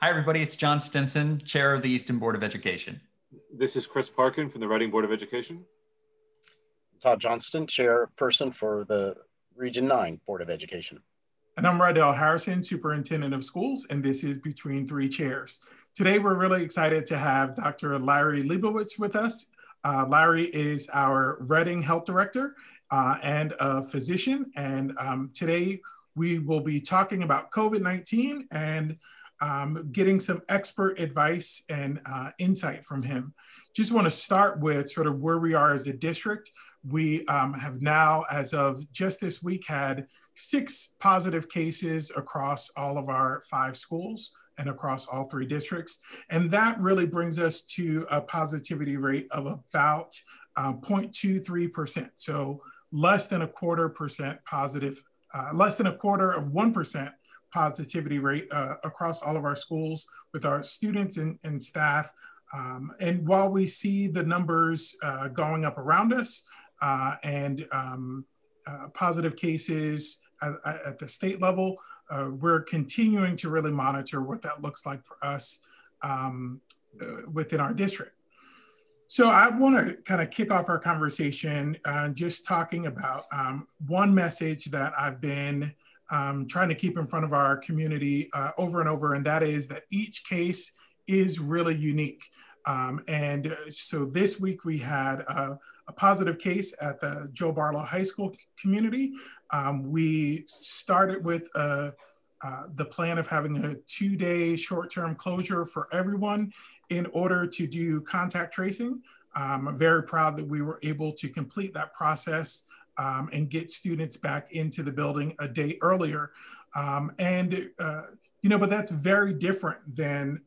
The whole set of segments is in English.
Hi, everybody. It's John Stinson, Chair of the Easton Board of Education. This is Chris Parkin from the Reading Board of Education. Todd Johnston, Chairperson for the Region 9 Board of Education. And I'm Rydell Harrison, Superintendent of Schools, and this is Between Three Chairs. Today, we're really excited to have Dr. Larry Leibowitz with us. Larry is our Reading Health Director and a physician. And today, we will be talking about COVID-19 and getting some expert advice and insight from him. Just want to start with sort of where we are as a district. We have now, as of just this week, had 6 positive cases across all of our 5 schools and across all 3 districts. And that really brings us to a positivity rate of about 0.23%. So less than 1/4% positive, less than 1/4% positivity rate across all of our schools with our students and staff. And while we see the numbers going up around us and positive cases at the state level, we're continuing to really monitor what that looks like for us within our district. So I want to kind of kick off our conversation just talking about one message that I've been trying to keep in front of our community over and over, and that is that each case is really unique. And so this week we had a positive case at the Joe Barlow High School community. We started with the plan of having a 2-day short-term closure for everyone in order to do contact tracing. I'm very proud that we were able to complete that process and get students back into the building a day earlier. But that's very different than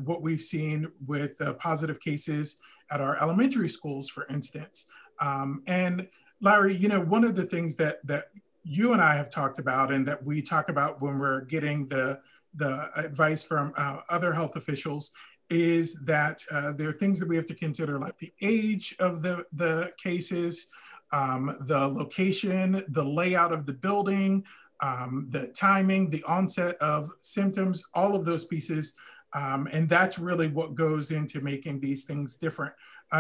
what we've seen with positive cases at our elementary schools, for instance. And Larry, one of the things that you and I have talked about and that we talk about when we're getting the advice from other health officials is that there are things that we have to consider, like the age of the cases, the location, the layout of the building, the timing, the onset of symptoms, all of those pieces. And that's really what goes into making these things different.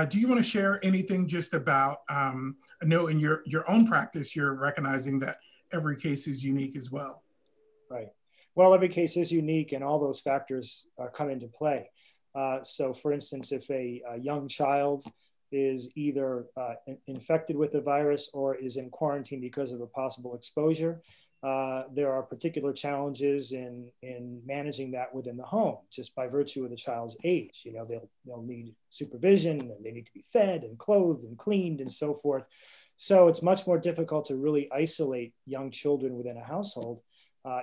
Do you want to share anything just about, I know in your own practice, you're recognizing that every case is unique as well. Right. Well, every case is unique and all those factors come into play. So for instance, if a young child is either infected with the virus or is in quarantine because of a possible exposure, there are particular challenges in managing that within the home, just by virtue of the child's age. They'll need supervision, and they need to be fed and clothed and cleaned and so forth. So it's much more difficult to really isolate young children within a household,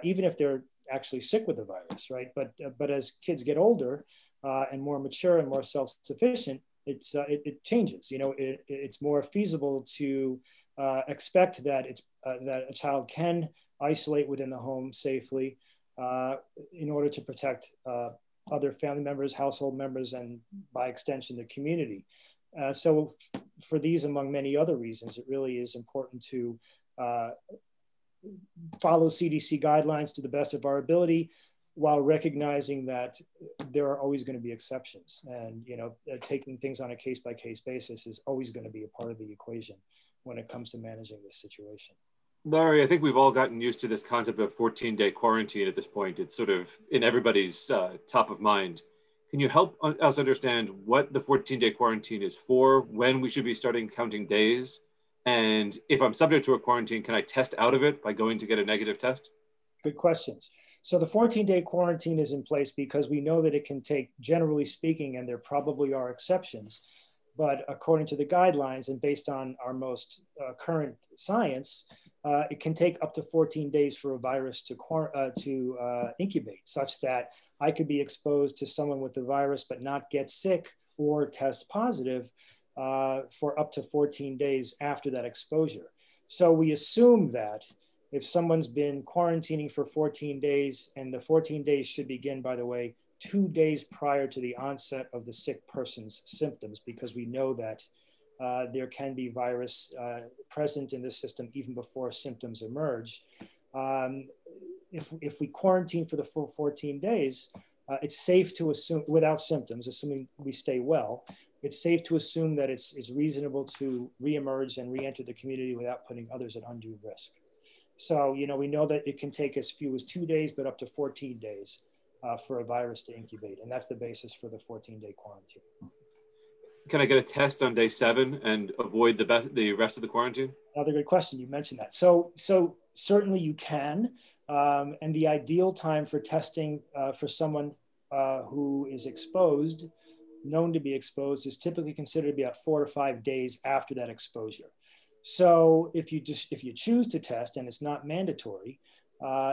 even if they're actually sick with the virus, right? But as kids get older and more mature and more self-sufficient, it changes. It's more feasible to expect that that a child can isolate within the home safely in order to protect other family members, household members, and by extension, the community. So for these, among many other reasons, it really is important to follow CDC guidelines to the best of our ability, while recognizing that there are always going to be exceptions. And taking things on a case-by-case basis is always going to be a part of the equation when it comes to managing this situation. Larry, I think we've all gotten used to this concept of 14-day quarantine at this point. It's sort of in everybody's top of mind. Can you help us understand what the 14-day quarantine is for, when we should be starting counting days? And if I'm subject to a quarantine, can I test out of it by going to get a negative test? Good questions. So the 14-day quarantine is in place because we know that it can take, generally speaking, and there probably are exceptions, but according to the guidelines and based on our most current science, it can take up to 14 days for a virus to incubate, such that I could be exposed to someone with the virus but not get sick or test positive for up to 14 days after that exposure. So we assume that if someone's been quarantining for 14 days, and the 14 days should begin, by the way, 2 days prior to the onset of the sick person's symptoms, because we know that there can be virus present in the system even before symptoms emerge. if we quarantine for the full 14 days, it's safe to assume, without symptoms, assuming we stay well, it's safe to assume that it's reasonable to reemerge and re-enter the community without putting others at undue risk. So, you know, we know that it can take as few as 2 days, but up to 14 days for a virus to incubate. And that's the basis for the 14-day quarantine. Can I get a test on day 7 and avoid the rest of the quarantine? Another good question. You mentioned that. So certainly you can. And the ideal time for testing for someone who is exposed, known to be exposed, is typically considered to be about 4 to 5 days after that exposure. So if you choose to test, and it's not mandatory,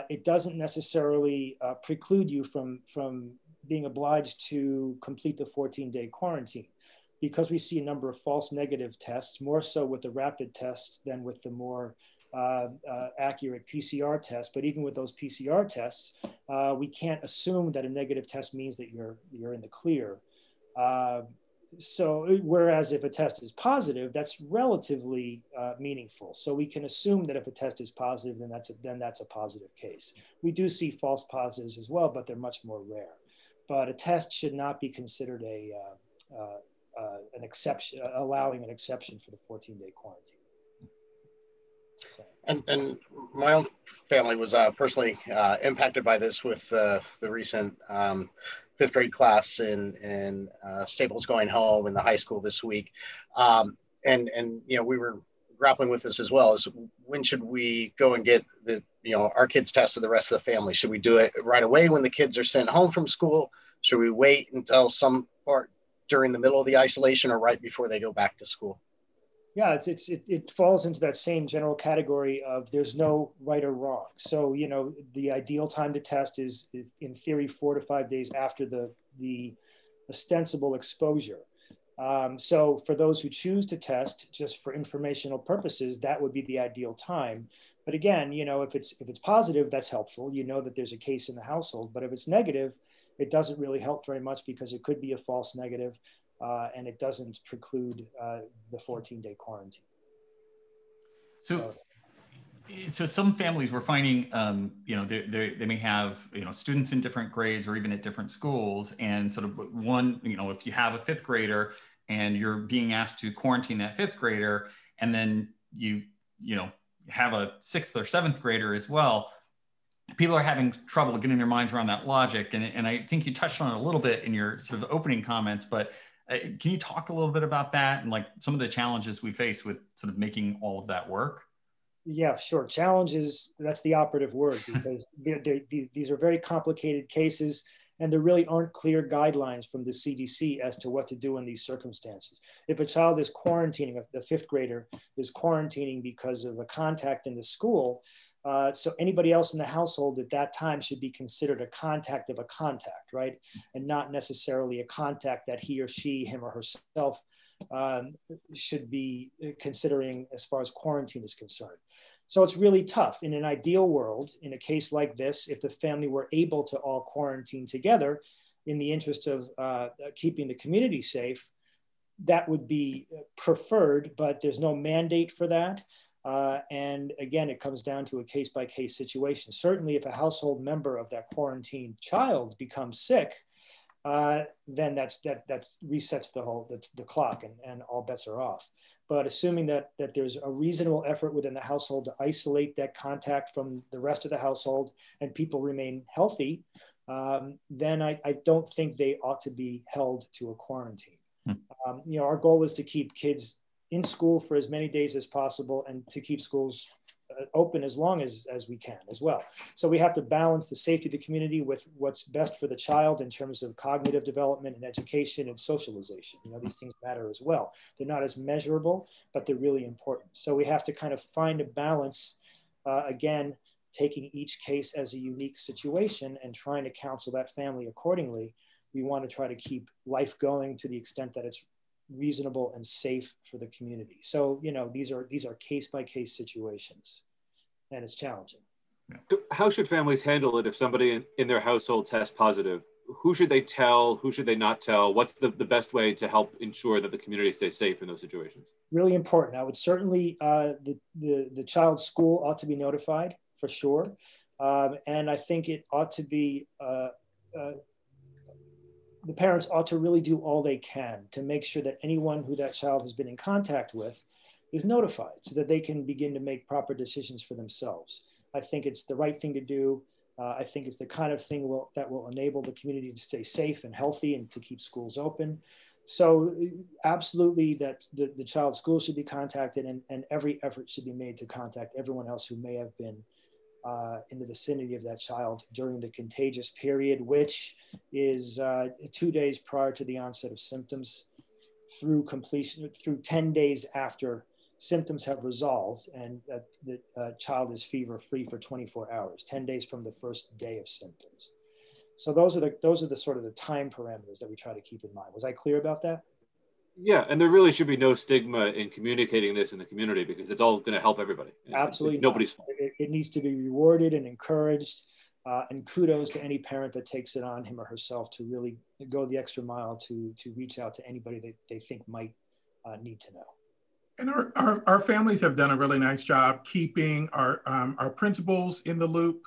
it doesn't necessarily preclude you from being obliged to complete the 14-day quarantine, because we see a number of false negative tests, more so with the rapid tests than with the more accurate PCR tests. But even with those PCR tests, we can't assume that a negative test means that you're in the clear. So whereas if a test is positive, that's relatively meaningful. So we can assume that if a test is positive, then that's a positive case. We do see false positives as well, but they're much more rare. But a test should not be considered an exception, allowing an exception for the 14-day quarantine. So. And my own family was personally impacted by this with the recent 5th grade class in Staples going home in the high school this week. And you know, we were grappling with this as well, as when should we go and get our kids tested, the rest of the family? Should we do it right away when the kids are sent home from school? Should we wait until some part during the middle of the isolation, or right before they go back to school? Yeah, it falls into that same general category of there's no right or wrong. So, you know, the ideal time to test is in theory 4 to 5 days after the ostensible exposure. So for those who choose to test just for informational purposes, that would be the ideal time. But again, you know, if it's positive, that's helpful. You know that there's a case in the household. But if it's negative, it doesn't really help very much, because it could be a false negative. And it doesn't preclude the 14-day quarantine. So some families we're finding, you know, they may have, you know, students in different grades or even at different schools, and sort of one, you know, if you have a 5th grader and you're being asked to quarantine that 5th grader, and then you know, have a 6th or 7th grader as well, people are having trouble getting their minds around that logic. And I think you touched on it a little bit in your sort of opening comments, but can you talk a little bit about that and like some of the challenges we face with sort of making all of that work? Yeah, sure. Challenges, that's the operative word, because these are very complicated cases, and there really aren't clear guidelines from the CDC as to what to do in these circumstances. If a child is quarantining, the 5th grader is quarantining because of a contact in the school, so anybody else in the household at that time should be considered a contact of a contact, right? And not necessarily a contact that he or she, him or herself, should be considering as far as quarantine is concerned. So it's really tough. In an ideal world, in a case like this, if the family were able to all quarantine together in the interest of keeping the community safe, that would be preferred, but there's no mandate for that. And again, it comes down to a case-by-case situation. Certainly, if a household member of that quarantined child becomes sick, then that resets the clock, and all bets are off. But assuming that there's a reasonable effort within the household to isolate that contact from the rest of the household and people remain healthy, then I don't think they ought to be held to a quarantine. You know, our goal is to keep kids in school for as many days as possible, and to keep schools open as long as we can as well. So we have to balance the safety of the community with what's best for the child in terms of cognitive development and education and socialization. You know, these things matter as well. They're not as measurable, but they're really important. So we have to kind of find a balance, again, taking each case as a unique situation and trying to counsel that family accordingly. We want to try to keep life going to the extent that it's reasonable and safe for the community. So, you know, these are case-by-case situations, and it's challenging. How should families handle it if somebody in their household tests positive? Who should they tell? Who should they not tell? What's the best way to help ensure that the community stays safe in those situations? Really important. I would certainly, the child's school ought to be notified for sure. And I think it ought to be, the parents ought to really do all they can to make sure that anyone who that child has been in contact with is notified so that they can begin to make proper decisions for themselves. I think it's the right thing to do. I think it's the kind of thing that will enable the community to stay safe and healthy and to keep schools open. So absolutely that the child's school should be contacted, and every effort should be made to contact everyone else who may have been in the vicinity of that child during the contagious period, which is 2 days prior to the onset of symptoms through 10 days after symptoms have resolved and the child is fever free for 24 hours, 10 days from the first day of symptoms. So those are the sort of the time parameters that we try to keep in mind. Was I clear about that? Yeah, and there really should be no stigma in communicating this in the community because it's all going to help everybody. Absolutely, it's nobody's fault. It needs to be rewarded and encouraged, and kudos to any parent that takes it on him or herself to really go the extra mile to reach out to anybody that they think might need to know. And our families have done a really nice job keeping our principals in the loop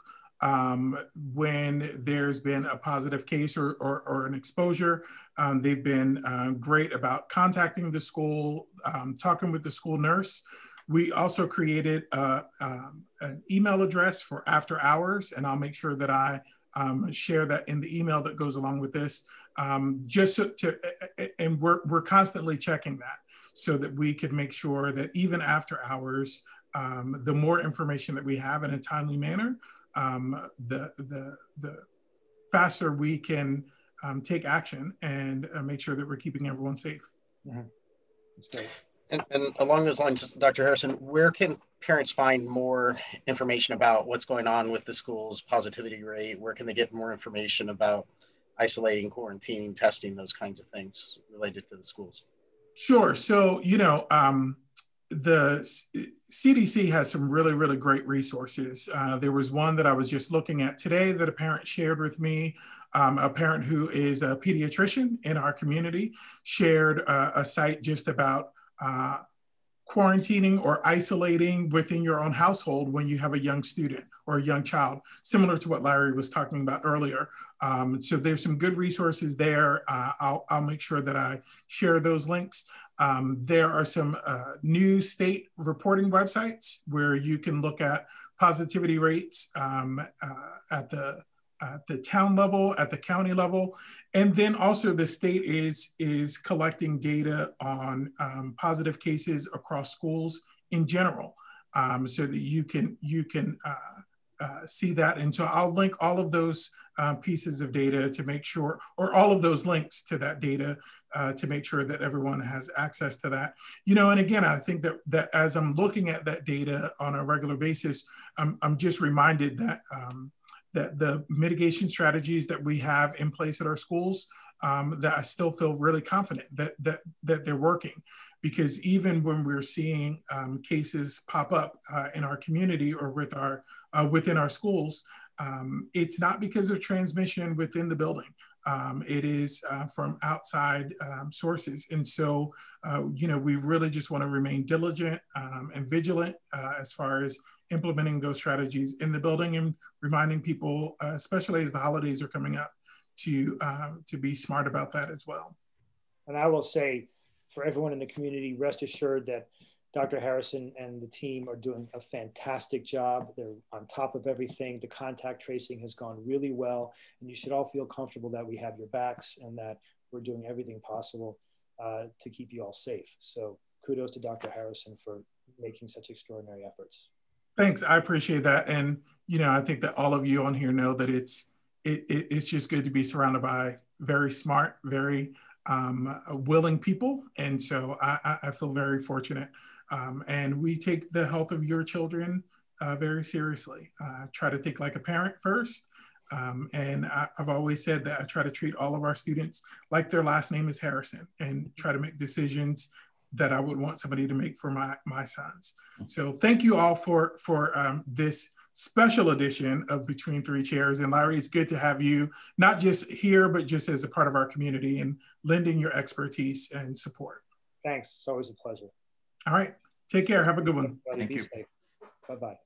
when there's been a positive case or an exposure. They've been great about contacting the school, talking with the school nurse. We also created an email address for after hours, and I'll make sure that I share that in the email that goes along with this, and we're constantly checking that so that we can make sure that even after hours, the more information that we have in a timely manner, the faster we can take action and make sure that we're keeping everyone safe. Mm-hmm. That's great. And along those lines, Dr. Harrison, where can parents find more information about what's going on with the school's positivity rate? Where can they get more information about isolating, quarantining, testing, those kinds of things related to the schools? Sure. So, the CDC has some really, really great resources. There was one that I was just looking at today that a parent shared with me. A parent who is a pediatrician in our community shared a site just about quarantining or isolating within your own household when you have a young student or a young child, similar to what Larry was talking about earlier. So there's some good resources there. I'll make sure that I share those links. There are some new state reporting websites where you can look at positivity rates at the town level, at the county level. And then also the state is collecting data on positive cases across schools in general, so that you can see that. And so I'll link all of those pieces of data to make sure, or all of those links to that data to make sure that everyone has access to that. And again, I think that as I'm looking at that data on a regular basis, I'm just reminded that that the mitigation strategies that we have in place at our schools, that I still feel really confident that they're working. Because even when we're seeing cases pop up in our community or within our schools, it's not because of transmission within the building. It is from outside sources. And so, we really just want to remain diligent and vigilant as far as implementing those strategies in the building and reminding people, especially as the holidays are coming up, to be smart about that as well. And I will say, for everyone in the community, rest assured that Dr. Harrison and the team are doing a fantastic job. They're on top of everything. The contact tracing has gone really well, and you should all feel comfortable that we have your backs and that we're doing everything possible to keep you all safe. So kudos to Dr. Harrison for making such extraordinary efforts. Thanks, I appreciate that. And, I think that all of you on here know that it's just good to be surrounded by very smart, very willing people. And so I feel very fortunate. And we take the health of your children very seriously. Try to think like a parent first. And I've always said that I try to treat all of our students like their last name is Harrison and try to make decisions that I would want somebody to make for my sons. So thank you all for this special edition of Between Three Chairs. And Larry, it's good to have you, not just here, but just as a part of our community and lending your expertise and support. Thanks, it's always a pleasure. All right, take care, have a good one. Everybody be safe. Bye-bye.